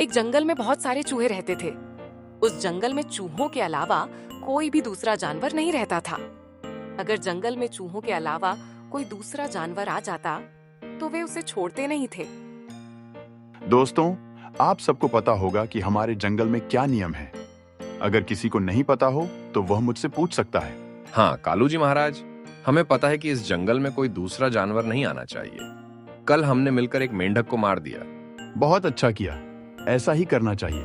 एक जंगल में बहुत सारे चूहे रहते थे। उस जंगल में चूहों के अलावा कोई भी दूसरा जानवर नहीं रहता था। अगर जंगल में चूहों के अलावा कोई दूसरा जानवर आ जाता तो वे उसे छोड़ते नहीं थे। दोस्तों, आप सबको पता होगा कि हमारे जंगल में क्या नियम है। अगर किसी को नहीं पता हो तो वह मुझसे पूछ सकता है। हाँ कालू जी महाराज, हमें पता है कि इस जंगल में कोई दूसरा जानवर नहीं आना चाहिए। कल हमने मिलकर एक मेंढक को मार दिया। बहुत अच्छा किया, ऐसा ही करना चाहिए।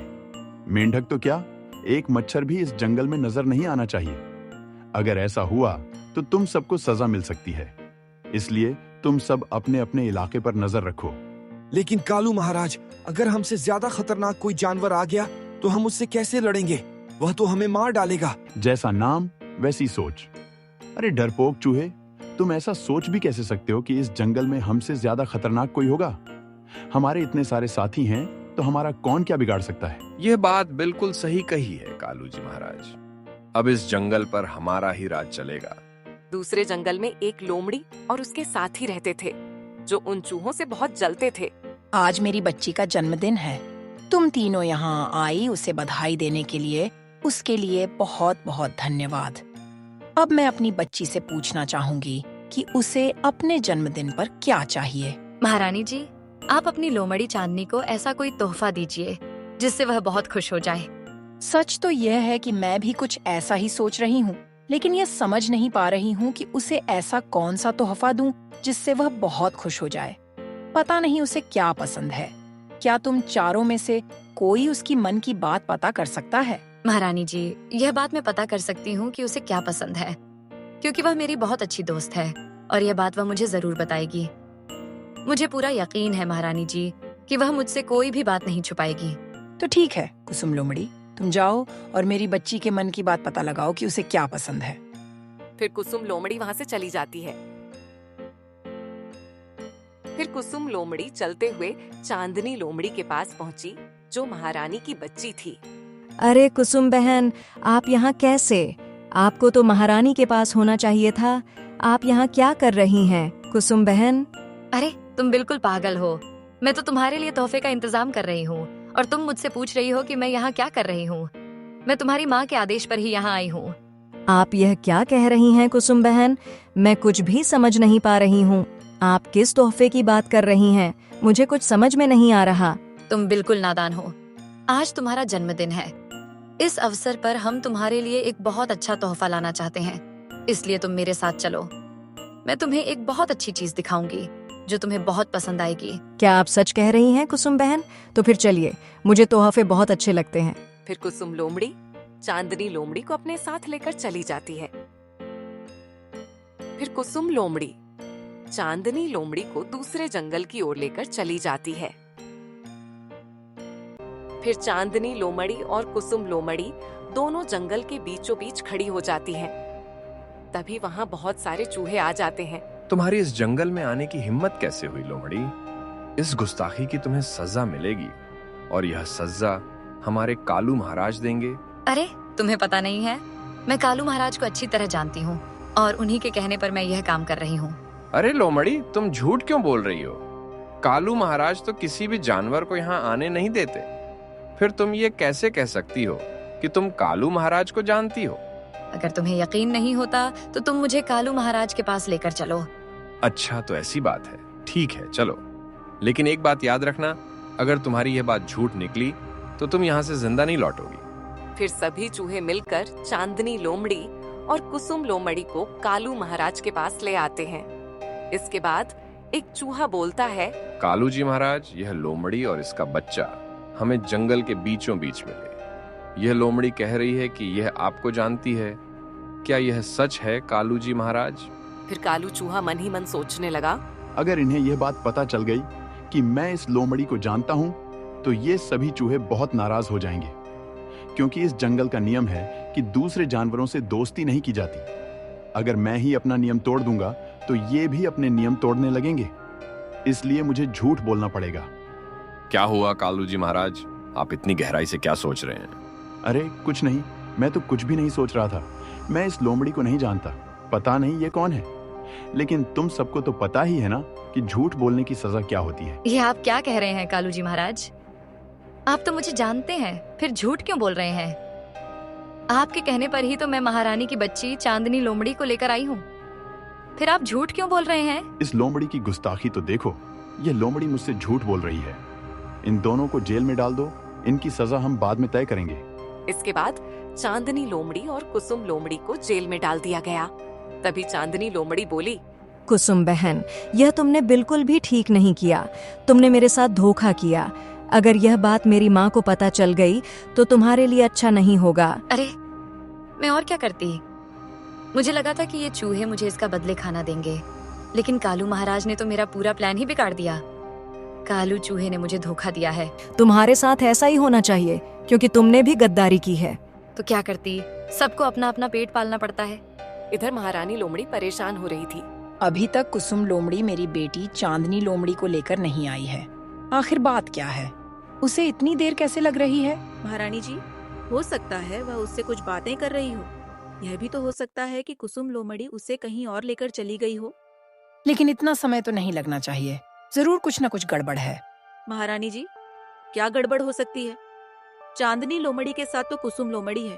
मेंढक तो क्या, एक मच्छर भी इस जंगल में नजर नहीं आना चाहिए। अगर ऐसा हुआ तो तुम सबको सजा मिल सकती है। इसलिए तुम सब अपने अपने इलाके पर नजर रखो। लेकिन कालू महाराज, अगर हमसे ज्यादा खतरनाक कोई जानवर आ गया तो हम उससे कैसे लड़ेंगे? वह तो हमें मार डालेगा। जैसा नाम वैसी सोच। अरे डरपोक चूहे, तुम ऐसा सोच भी कैसे सकते हो कि इस जंगल में हमसे ज्यादा खतरनाक कोई होगा? हमारे इतने सारे साथी हैं तो हमारा कौन क्या बिगाड़ सकता है? यह बात बिल्कुल सही कही है कालू जी महाराज। अब इस जंगल पर हमारा ही राज चलेगा। दूसरे जंगल में एक लोमड़ी और उसके साथी रहते थे जो उन चूहों से बहुत जलते थे। आज मेरी बच्ची का जन्मदिन है। तुम तीनों यहाँ आई उसे बधाई देने के लिए। उसके लिए बहुत बहुत धन्यवाद। अब मैं अपनी बच्ची से पूछना चाहूंगी कि उसे अपने जन्मदिन पर क्या चाहिए। महारानी जी, आप अपनी लोमड़ी चांदनी को ऐसा कोई तोहफा दीजिए जिससे वह बहुत खुश हो जाए। सच तो यह है कि मैं भी कुछ ऐसा ही सोच रही हूँ, लेकिन यह समझ नहीं पा रही हूँ कि उसे ऐसा कौन सा तोहफा दूं जिससे वह बहुत खुश हो जाए। पता नहीं उसे क्या पसंद है। क्या तुम चारों में से कोई उसकी मन की बात पता कर सकता है? महारानी जी, यह बात मैं पता कर सकती हूँ कि उसे क्या पसंद है, क्योंकि वह मेरी बहुत अच्छी दोस्त है और यह बात वह मुझे जरूर बताएगी। मुझे पूरा यकीन है महारानी जी कि वह मुझसे कोई भी बात नहीं छुपाएगी। तो ठीक है कुसुम लोमड़ी, तुम जाओ और मेरी बच्ची के मन की बात पता लगाओ कि उसे क्या पसंद है। फिर कुसुम लोमड़ी वहाँ से चली जाती है। फिर कुसुम लोमड़ी चलते हुए चांदनी लोमड़ी के पास पहुंची जो महारानी की बच्ची थी। अरे कुसुम बहन, आप यहाँ कैसे? आपको तो महारानी के पास होना चाहिए था। आप यहाँ क्या कर रही हैं कुसुम बहन? अरे तुम बिल्कुल पागल हो। मैं तो तुम्हारे लिए तोहफे का इंतजाम कर रही हूँ और तुम मुझसे पूछ रही हो कि मैं यहाँ क्या कर रही हूँ। मैं तुम्हारी माँ के आदेश पर ही यहाँ आई हूँ। आप यह क्या कह रही हैं कुसुम बहन? मैं कुछ भी समझ नहीं पा रही हूँ। आप किस तोहफे की बात कर रही हैं? मुझे कुछ समझ में नहीं आ रहा। तुम बिल्कुल नादान हो। आज तुम्हारा जन्मदिन है। इस अवसर पर हम तुम्हारे लिए एक बहुत अच्छा तोहफा लाना चाहते हैं, इसलिए तुम मेरे साथ चलो। मैं तुम्हें एक बहुत अच्छी चीज दिखाऊंगी जो तुम्हें बहुत पसंद आएगी। क्या आप सच कह रही हैं कुसुम बहन? तो फिर चलिए, मुझे तोहफे बहुत अच्छे लगते हैं। फिर कुसुम लोमड़ी चांदनी लोमड़ी को अपने साथ लेकर चली जाती है। फिर कुसुम लोमड़ी चांदनी लोमड़ी को दूसरे जंगल की ओर लेकर चली जाती है। फिर चांदनी लोमड़ी और कुसुम लोमड़ी दोनों जंगल के बीचों बीच खड़ी हो जाती हैं। तभी वहाँ बहुत सारे चूहे आ जाते हैं। तुम्हारी इस जंगल में आने की हिम्मत कैसे हुई लोमड़ी? इस गुस्ताखी की तुम्हें सजा मिलेगी और यह सजा हमारे कालू महाराज देंगे। अरे तुम्हें पता नहीं है, मैं कालू महाराज को अच्छी तरह जानती हूँ और उन्हीं के कहने पर मैं यह काम कर रही हूँ। अरे लोमड़ी, तुम झूठ क्यों बोल रही हो? कालू महाराज तो किसी भी जानवर को यहाँ आने नहीं देते। फिर तुम ये कैसे कह सकती हो कि तुम कालू महाराज को जानती हो? अगर तुम्हें यकीन नहीं होता तो तुम मुझे कालू महाराज के पास लेकर चलो। अच्छा तो ऐसी बात है, ठीक है चलो। लेकिन एक बात याद रखना, अगर तुम्हारी यह बात झूठ निकली तो तुम यहाँ से जिंदा नहीं लौटोगी। फिर सभी चूहे मिलकर चांदनी लोमड़ी और कुसुम लोमड़ी को कालू महाराज के पास ले आते हैं। इसके बाद एक चूहा बोलता है, कालू जी महाराज, यह लोमड़ी और इसका बच्चा हमें जंगल के बीचों बीच मिले। यह लोमड़ी कह रही है कि यह आपको जानती है। क्या यह सच है कालू जी महाराज? फिर कालू चूहा मन ही मन सोचने लगा, अगर इन्हें यह बात पता चल गई कि मैं इस लोमड़ी को जानता हूँ तो ये सभी चूहे बहुत नाराज हो जाएंगे, क्योंकि इस जंगल का नियम है कि दूसरे जानवरों से दोस्ती नहीं की जाती। अगर मैं ही अपना नियम तोड़ दूंगा तो ये भी अपने नियम तोड़ने लगेंगे। इसलिए मुझे झूठ बोलना पड़ेगा। क्या हुआ कालू जी महाराज, आप इतनी गहराई से क्या सोच रहे हैं? अरे कुछ नहीं, मैं तो कुछ भी नहीं सोच रहा था। मैं इस लोमड़ी को नहीं जानता, पता नहीं ये कौन है। लेकिन तुम सबको तो पता ही है ना कि झूठ बोलने की सजा क्या होती है। ये आप क्या कह रहे हैं कालू जी महाराज? आप तो मुझे जानते हैं, फिर झूठ क्यों बोल रहे हैं? आपके कहने पर ही तो मैं महारानी की बच्ची चांदनी लोमड़ी को लेकर आई हूँ। फिर आप झूठ क्यों बोल रहे हैं? इस लोमड़ी की गुस्ताखी तो देखो। ये लोमड़ी मुझसे झूठ बोल रही है। इन दोनों को जेल में डाल दो, इनकी सजा हम बाद में तय करेंगे। इसके बाद चांदनी लोमड़ी और कुसुम लोमड़ी को जेल में डाल दिया गया। तभी चांदनी लोमड़ी बोली, कुसुम बहन, यह तुमने बिल्कुल भी ठीक नहीं किया। तुमने मेरे साथ धोखा किया। अगर यह बात मेरी माँ को पता चल गई तो तुम्हारे लिए अच्छा नहीं होगा। अरे, मैं और क्या करती? मुझे लगा था कि ये चूहे मुझे इसका बदले खाना देंगे, लेकिन कालू महाराज ने तो मेरा पूरा प्लान ही बिगाड़ दिया। कालू चूहे ने मुझे धोखा दिया है। तुम्हारे साथ ऐसा ही होना चाहिए, क्योंकि तुमने भी गद्दारी की है। तो क्या करती? सबको अपना अपना पेट पालना पड़ता है। इधर महारानी लोमड़ी परेशान हो रही थी। अभी तक कुसुम लोमड़ी मेरी बेटी चांदनी लोमड़ी को लेकर नहीं आई है। आखिर बात क्या है? उसे इतनी देर कैसे लग रही है? महारानी जी, हो सकता है वह उससे कुछ बातें कर रही हो। यह भी तो हो सकता है कि कुसुम लोमड़ी उसे कहीं और लेकर चली गई हो। लेकिन इतना समय तो नहीं लगना चाहिए। जरूर कुछ न कुछ गड़बड़ है। महारानी जी, क्या गड़बड़ हो सकती है? चांदनी लोमड़ी के साथ तो कुसुम लोमड़ी है।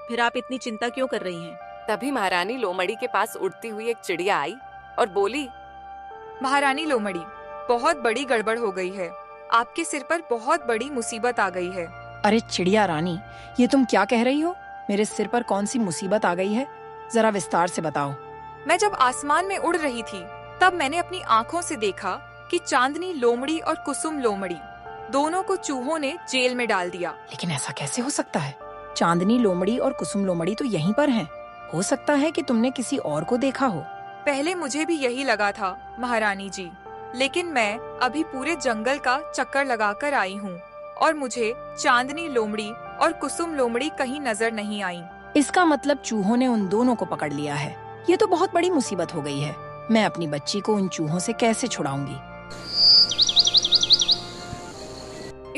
फिर आप इतनी चिंता क्यों कर रही हैं? तभी महारानी लोमड़ी के पास उड़ती हुई एक चिड़िया आई और बोली, महारानी लोमड़ी, बहुत बड़ी गड़बड़ हो गई है। आपके सिर पर बहुत बड़ी मुसीबत आ गई है। अरे चिड़िया रानी, ये तुम क्या कह रही हो? मेरे सिर पर कौन सी मुसीबत आ गई है? जरा विस्तार से बताओ। मैं जब आसमान में उड़ रही थी तब मैंने अपनी आँखों से देखा कि चांदनी लोमड़ी और कुसुम लोमड़ी दोनों को चूहों ने जेल में डाल दिया। लेकिन ऐसा कैसे हो सकता है? चांदनी लोमड़ी और कुसुम लोमड़ी तो यहीं पर हैं। हो सकता है कि तुमने किसी और को देखा हो। पहले मुझे भी यही लगा था महारानी जी, लेकिन मैं अभी पूरे जंगल का चक्कर लगाकर आई हूँ और मुझे चांदनी लोमड़ी और कुसुम लोमड़ी कहीं नजर नहीं आई। इसका मतलब चूहों ने उन दोनों को पकड़ लिया है। ये तो बहुत बड़ी मुसीबत हो गई है। मैं अपनी बच्ची को उन चूहों से कैसे छुड़ाऊंगी?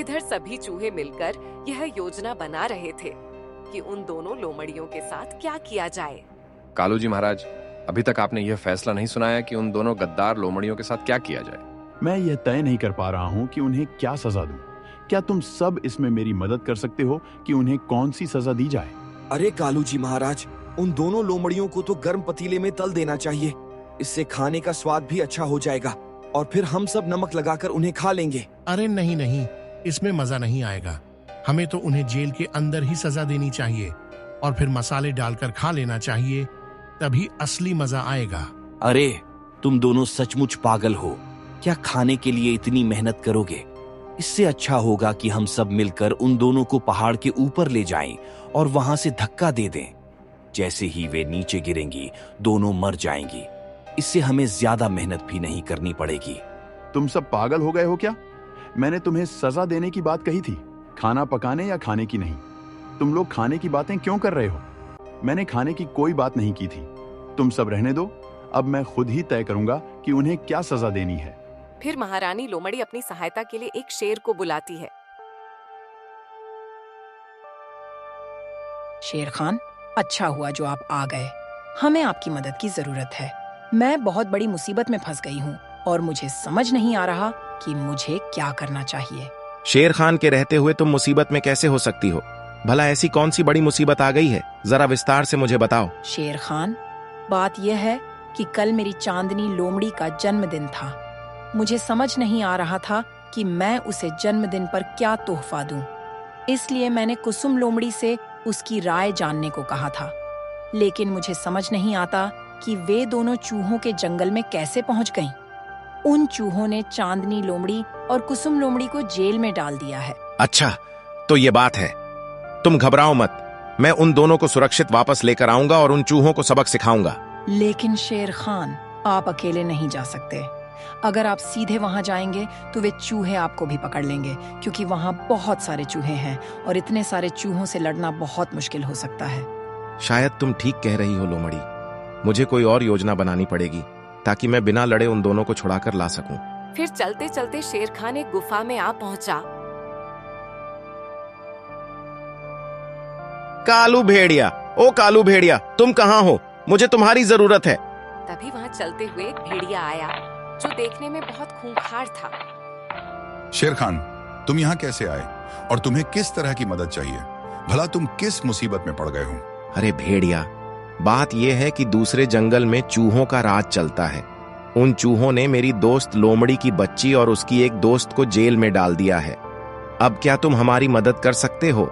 इधर सभी चूहे मिलकर यह योजना बना रहे थे कि उन दोनों लोमड़ियों के साथ क्या किया जाए। कालू जी महाराज, अभी तक आपने यह फैसला नहीं सुनाया कि उन दोनों गद्दार लोमड़ियों के साथ क्या किया जाए। मैं यह तय नहीं कर पा रहा हूँ कि उन्हें क्या सजा दूं। क्या तुम सब इसमें मेरी मदद कर सकते हो कि उन्हें कौन सी सजा दी जाए? अरे कालू जी महाराज, उन दोनों लोमड़ियों को तो गर्म पतीले में तल देना चाहिए। इससे खाने का स्वाद भी अच्छा हो जाएगा और फिर हम सब नमक लगाकर उन्हें खा लेंगे। अरे नहीं नहीं, इसमें मजा नहीं आएगा। हमें तो उन्हें जेल के अंदर ही सजा देनी चाहिए और फिर मसाले डालकर खा लेना चाहिए, तभी असली मजा आएगा। अरे तुम दोनों सचमुच पागल हो। क्या खाने के लिए इतनी मेहनत करोगे? इससे अच्छा होगा कि हम सब मिलकर उन दोनों को पहाड़ के ऊपर ले जाएं और वहां से धक्का दे दें। जैसे ही वे नीचे गिरेंगी, दोनों मर जाएंगी। इससे हमें ज्यादा मेहनत भी नहीं करनी पड़ेगी। तुम सब पागल हो गए हो क्या? मैंने तुम्हें सजा देने की बात कही थी, खाना पकाने या खाने की नहीं। तुम लोग खाने की बातें क्यों कर रहे हो? मैंने खाने की कोई बात नहीं की थी। तुम सब रहने दो, अब मैं खुद ही तय करूंगा कि उन्हें क्या सजा देनी है। फिर महारानी लोमड़ी अपनी सहायता के लिए एक शेर को बुलाती है। शेर खान, अच्छा हुआ जो आप आ गए। हमें आपकी मदद की जरूरत है। मैं बहुत बड़ी मुसीबत में फंस गई हूँ और मुझे समझ नहीं आ रहा कि मुझे क्या करना चाहिए। शेर खान के रहते हुए तुम मुसीबत में कैसे हो सकती हो? भला ऐसी कौन सी बड़ी मुसीबत आ गई है? जरा विस्तार से मुझे बताओ। शेर खान, बात यह है कि कल मेरी चांदनी लोमड़ी का जन्मदिन था। मुझे समझ नहीं आ रहा था कि मैं उसे जन्मदिन पर क्या तोहफा दूं। इसलिए मैंने कुसुम लोमड़ी से उसकी राय जानने को कहा था। लेकिन मुझे समझ नहीं आता कि वे दोनों चूहों के जंगल में कैसे पहुंच गईं। उन चूहों ने चांदनी लोमड़ी और कुसुम लोमड़ी को जेल में डाल दिया है। अच्छा, तो ये बात है। तुम घबराओ मत, मैं उन दोनों को सुरक्षित वापस लेकर आऊंगा और उन चूहों को सबक सिखाऊंगा। लेकिन शेर खान, आप अकेले नहीं जा सकते। अगर आप सीधे वहां जाएंगे तो वे चूहे आपको भी पकड़ लेंगे, क्योंकि वहां बहुत सारे चूहे हैं और इतने सारे चूहों से लड़ना बहुत मुश्किल हो सकता है। शायद तुम ठीक कह रही हो लोमड़ी। मुझे कोई और योजना बनानी पड़ेगी ताकि मैं बिना लड़े उन दोनों को छुड़ाकर ला सकूं। फिर चलते चलते शेर खान एक गुफा में आ पहुंचा। कालू भेड़िया, ओ कालू भेड़िया, तुम कहाँ हो? मुझे तुम्हारी जरूरत है। तभी वहां चलते हुए एक भेड़िया आया जो देखने में बहुत खूंखार था। शेर खान, तुम यहाँ कैसे आए और तुम्हें किस तरह की मदद चाहिए? भला तुम किस मुसीबत में पड़ गए हो? अरे भेड़िया, बात यह है कि दूसरे जंगल में चूहों का राज चलता है। उन चूहों ने मेरी दोस्त लोमड़ी की बच्ची और उसकी एक दोस्त को जेल में डाल दिया है। अब क्या तुम हमारी मदद कर सकते हो?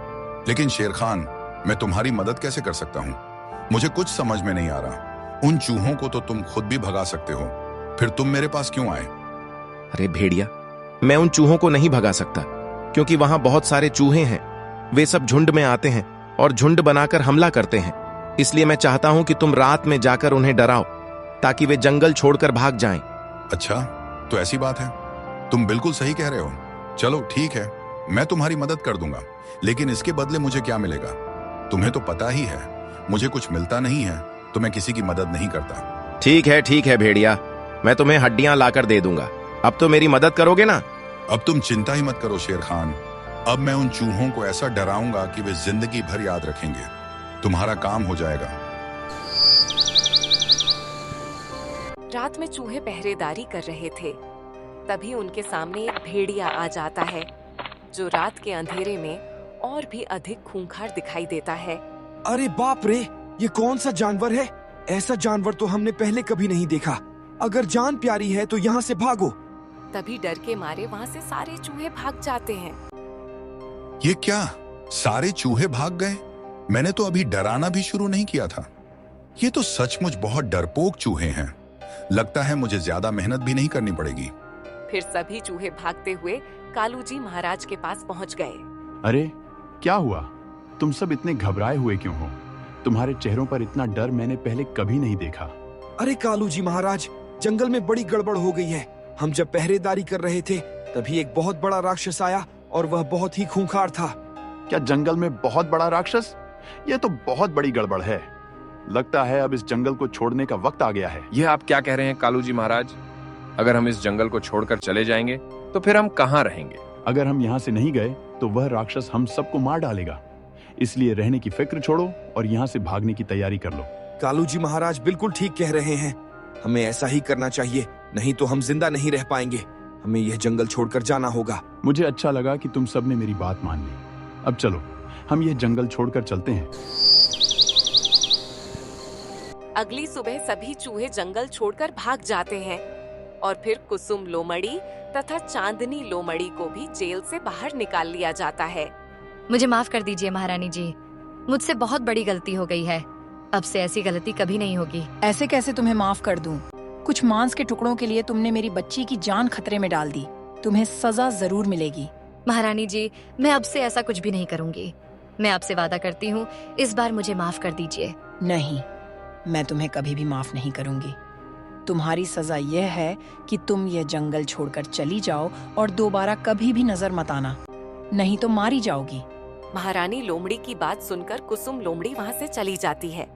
लेकिन शेर खान, मैं तुम्हारी मदद कैसे कर सकता हूँ? मुझे कुछ समझ में नहीं आ रहा। उन चूहों को तो तुम खुद भी भगा सकते हो, फिर तुम मेरे पास क्यों आए? अरे भेड़िया, मैं उन चूहों को नहीं भगा सकता क्योंकि वहां बहुत सारे चूहे हैं। वे सब झुंड में आते हैं और झुंड बनाकर हमला करते हैं। इसलिए मैं चाहता हूं कि तुम रात में जाकर उन्हें डराओ ताकि वे जंगल छोड़कर भाग जाएं। अच्छा, तो ऐसी बात है। तुम बिल्कुल सही कह रहे हो। चलो ठीक है, मैं तुम्हारी मदद कर दूंगा, लेकिन इसके बदले मुझे क्या मिलेगा? तुम्हें तो पता ही है, मुझे कुछ मिलता नहीं है तो मैं किसी की मदद नहीं करता। ठीक है भेड़िया, मैं तुम्हें हड्डियां लाकर दे दूंगा। अब तो मेरी मदद करोगे ना? अब तुम चिंता ही मत करो शेर खान। अब मैं उन चूहों को ऐसा डराऊंगा कि वे जिंदगी भर याद रखेंगे। तुम्हारा काम हो जाएगा। रात में चूहे पहरेदारी कर रहे थे। तभी उनके सामने एक भेड़िया आ जाता है जो रात के अंधेरे में और भी अधिक खूंखार दिखाई देता है। अरे बाप रे, ये कौन सा जानवर है? ऐसा जानवर तो हमने पहले कभी नहीं देखा। अगर जान प्यारी है तो यहाँ से भागो। तभी डर के मारे वहाँ से सारे चूहे भाग जाते हैं। ये क्या, सारे चूहे भाग गए? मैंने तो अभी डराना भी शुरू नहीं किया था। ये तो सचमुच बहुत डरपोक चूहे हैं। लगता है मुझे ज्यादा मेहनत भी नहीं करनी पड़ेगी। फिर सभी चूहे भागते हुए कालू जी महाराज के पास पहुंच गए। अरे क्या हुआ? तुम सब इतने घबराए हुए क्यों हो? तुम्हारे चेहरों पर इतना डर मैंने पहले कभी नहीं देखा। अरे कालू जी महाराज, जंगल में बड़ी गड़बड़ हो गई है। हम जब पहरेदारी कर रहे थे तभी एक बहुत बड़ा राक्षस आया और वह बहुत ही खूंखार था। क्या जंगल में बहुत बड़ा राक्षस? यह तो बहुत बड़ी गड़बड़ है। लगता है अब इस जंगल को छोड़ने का वक्त आ गया है। यह आप क्या कह रहे हैं कालू जी महाराज? अगर हम इस जंगल को छोड़कर चले जाएंगे तो फिर हम कहाँ रहेंगे? अगर हम यहाँ से नहीं गए तो वह राक्षस हम सबको मार डालेगा। इसलिए रहने की फिक्र छोड़ो और यहाँ से भागने की तैयारी कर लो। कालू जी महाराज बिल्कुल ठीक कह रहे हैं। हमें ऐसा ही करना चाहिए, नहीं तो हम जिंदा नहीं रह पाएंगे। हमें यह जंगल छोड़कर जाना होगा। मुझे अच्छा लगा कि तुम सबने मेरी बात मान ली। अब चलो, हम यह जंगल छोड़कर चलते हैं। अगली सुबह सभी चूहे जंगल छोड़कर भाग जाते हैं और फिर कुसुम लोमड़ी तथा चांदनी लोमड़ी को भी जेल से बाहर निकाल लिया जाता है। मुझे माफ कर दीजिए महारानी जी, मुझसे बहुत बड़ी गलती हो गई है। अब से ऐसी गलती कभी नहीं होगी। ऐसे कैसे तुम्हें माफ कर दूं? कुछ मांस के टुकड़ों के लिए तुमने मेरी बच्ची की जान खतरे में डाल दी। तुम्हें सजा जरूर मिलेगी। महारानी जी, मैं अब से ऐसा कुछ भी नहीं करूंगी। मैं आपसे वादा करती हूँ, इस बार मुझे माफ कर दीजिए। नहीं, मैं तुम्हें कभी भी माफ नहीं करूंगी। तुम्हारी सजा यह है कि तुम यह जंगल छोड़कर चली जाओ और दोबारा कभी भी नजर मत आना, नहीं तो मारी जाओगी। महारानी लोमड़ी की बात सुनकर कुसुम लोमड़ी वहाँ से चली जाती है।